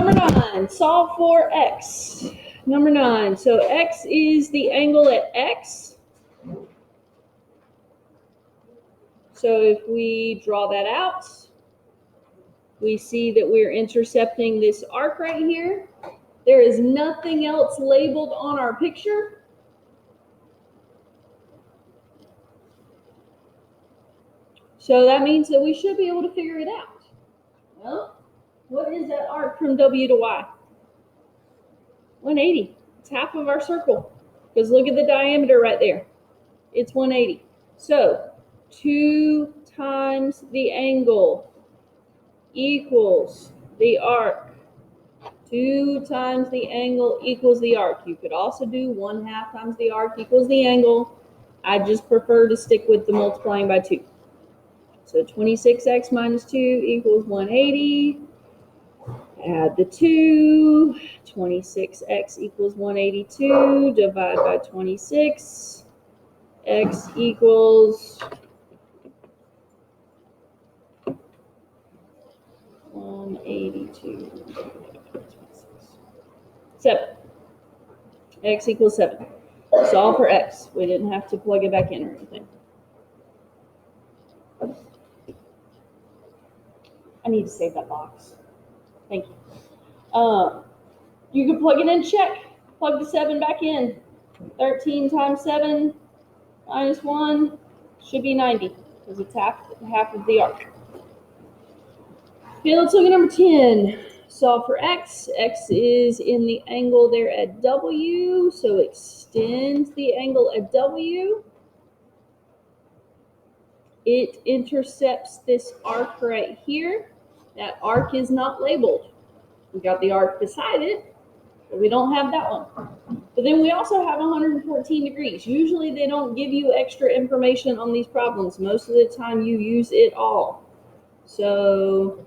Number 9, solve for x. Number 9, so x is the angle at x. So if we draw that out, we see that we're intercepting this arc right here. There is nothing else labeled on our picture. So that means that we should be able to figure it out. Well, what is that arc from W to Y? 180. It's half of our circle. Because look at the diameter right there. It's 180. So 2 times the angle equals the arc. 2 times the angle equals the arc. You could also do 1/2 times the arc equals the angle. I just prefer to stick with the multiplying by 2. So 26x minus 2 equals 180. Add the 2. 26x equals 182. Divide by 26. X equals 182. 7. X equals 7. Solve for x. We didn't have to plug it back in or anything. I need to save that box. Thank you. You can plug it in, check. Plug the 7 back in. 13 times 7 minus 1 should be 90 because it's half of the arc. Okay, let's look at number 10. Solve for x. X is in the angle there at W, so extend the angle at W. It intercepts this arc right here. That arc is not labeled. We got the arc beside it, but we don't have that one. But then we also have 114 degrees. Usually they don't give you extra information on these problems. Most of the time you use it all. So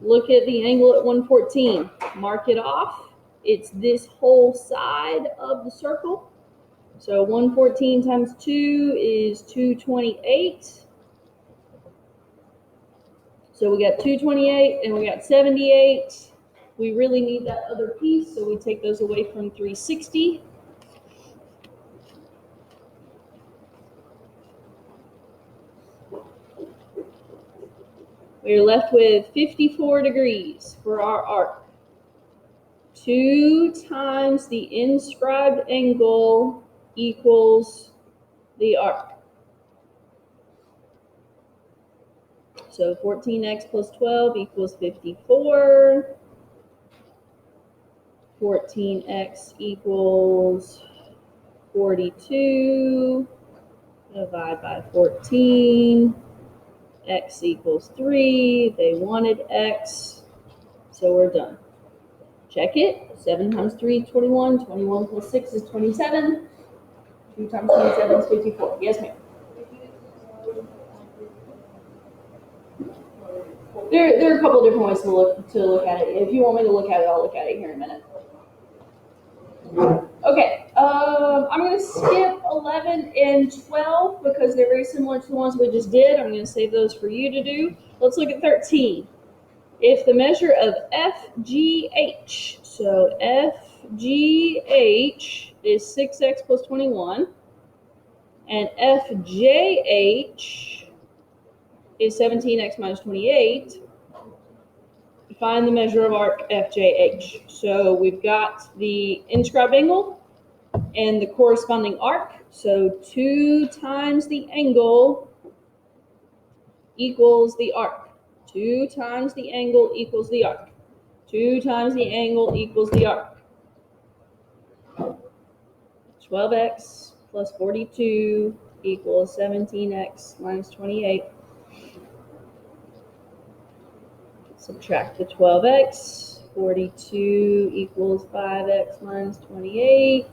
look at the angle at 114. Mark it off. It's this whole side of the circle. So 114 times 2 is 228. So we got 228 and we got 78. We really need that other piece, so we take those away from 360. We're left with 54 degrees for our arc. 2 times the inscribed angle equals the arc. So 14x plus 12 equals 54. 14x equals 42. Divide by 14. X equals 3. They wanted x, so we're done. Check it. 7 times 3 is 21. 21 plus 6 is 27. 2 times 27 is 54. Yes, ma'am. There are a couple different ways to look at it. If you want me to look at it, I'll look at it here in a minute. Okay, I'm going to skip 11 and 12 because they're very similar to the ones we just did. I'm going to save those for you to do. Let's look at 13. If the measure of FGH, so FGH is 6x plus 21, and FJH is 17x minus 28, find the measure of arc FJH. So we've got the inscribed angle and the corresponding arc. So 2 times the angle equals the arc. 2 times the angle equals the arc. 2 times the angle equals the arc. 12x plus 42 equals 17x minus 28. Subtract the 12x. 42 equals 5x minus 28.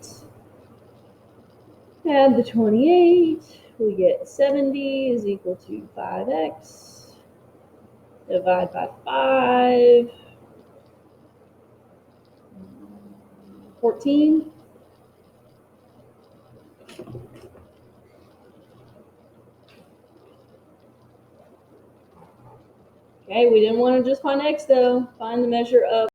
Add the 28. We get 70 is equal to 5x. Divide by 5. 14. Okay, we didn't want to just find x though. Find the measure of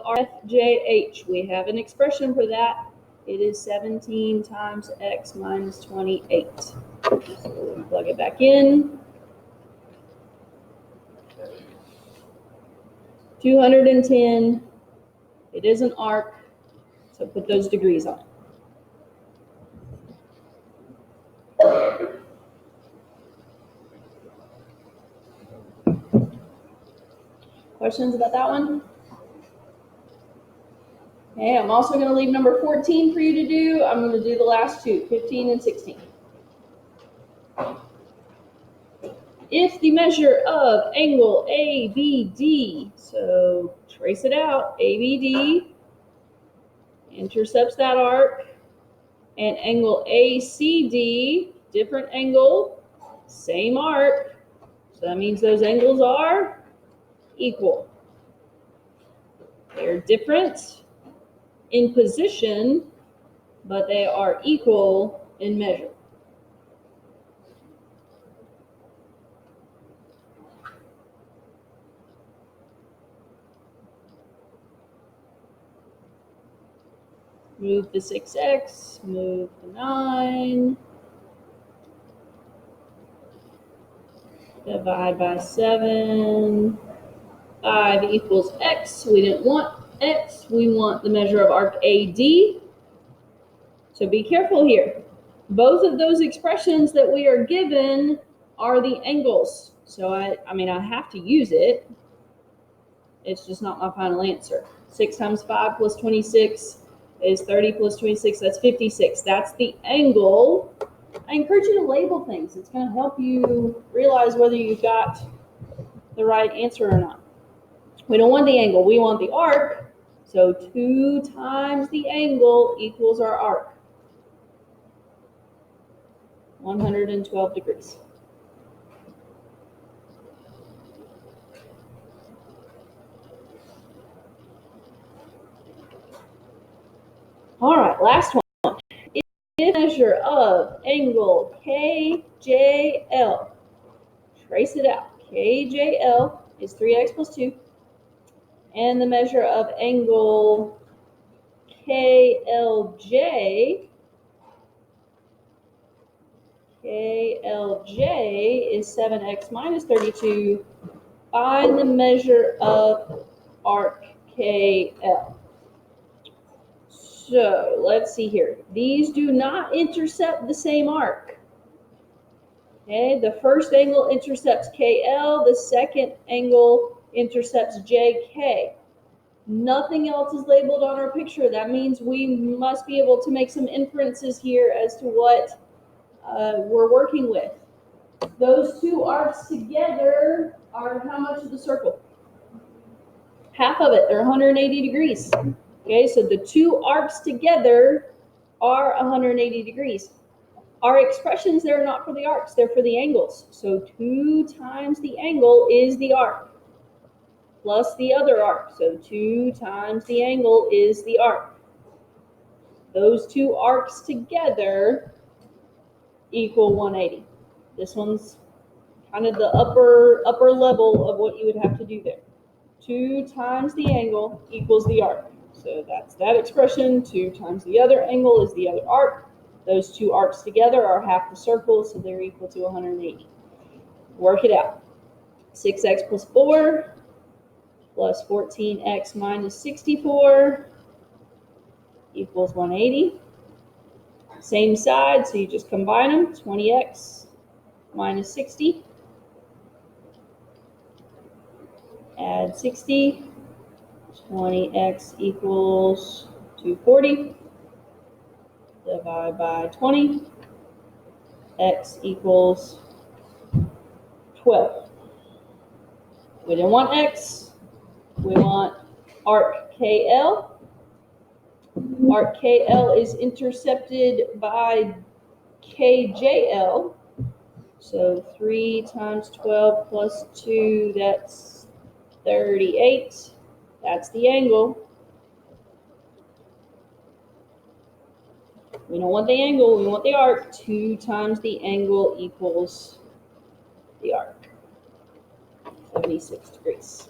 RFJH. We have an expression for that. It is 17 times x minus 28. So we'll plug it back in. 210. It is an arc, so put those degrees on. Questions about that one? Okay, I'm also going to leave number 14 for you to do. I'm going to do the last two, 15 and 16. If the measure of angle ABD, so trace it out, ABD intercepts that arc, and angle ACD, different angle, same arc, so that means those angles are equal. They're different in position, but they are equal in measure. Move the 6x, move the 9, divide by 7, 5 equals x. We didn't want x, we want the measure of arc AD. So be careful here. Both of those expressions that we are given are the angles. So I have to use it. It's just not my final answer. 6 times 5 plus 26 is 30 plus 26, that's 56. That's the angle. I encourage you to label things. It's going to help you realize whether you got the right answer or not. We don't want the angle, we want the arc. So 2 times the angle equals our arc. 112 degrees. All right, last one. If the measure of angle KJL, trace it out. KJL is 3x plus 2. And the measure of angle KLJ is 7x minus 32. Find the measure of arc KL. So let's see here. These do not intercept the same arc. Okay, the first angle intercepts KL, the second angle intercepts JK. Nothing else is labeled on our picture. That means we must be able to make some inferences here as to what we're working with. Those two arcs together are how much of the circle? Half of it. They're 180 degrees. Okay, so the two arcs together are 180 degrees. Our expressions there are not for the arcs, they're for the angles. So 2 times the angle is the arc, plus the other arc. So 2 times the angle is the arc. Those two arcs together equal 180. This one's kind of the upper level of what you would have to do there. 2 times the angle equals the arc. So that's that expression. 2 times the other angle is the other arc. Those two arcs together are half the circle, so they're equal to 180. Work it out. 6x plus 4 plus 14x minus 64 equals 180. Same side, so you just combine them. 20x minus 60. Add 60. 20x equals 240. Divide by 20. X equals 12. We didn't want x. We want arc KL. Arc KL is intercepted by KJL. So 3 times 12 plus 2, that's 38. That's the angle. We don't want the angle, we want the arc. 2 times the angle equals the arc. 76 degrees.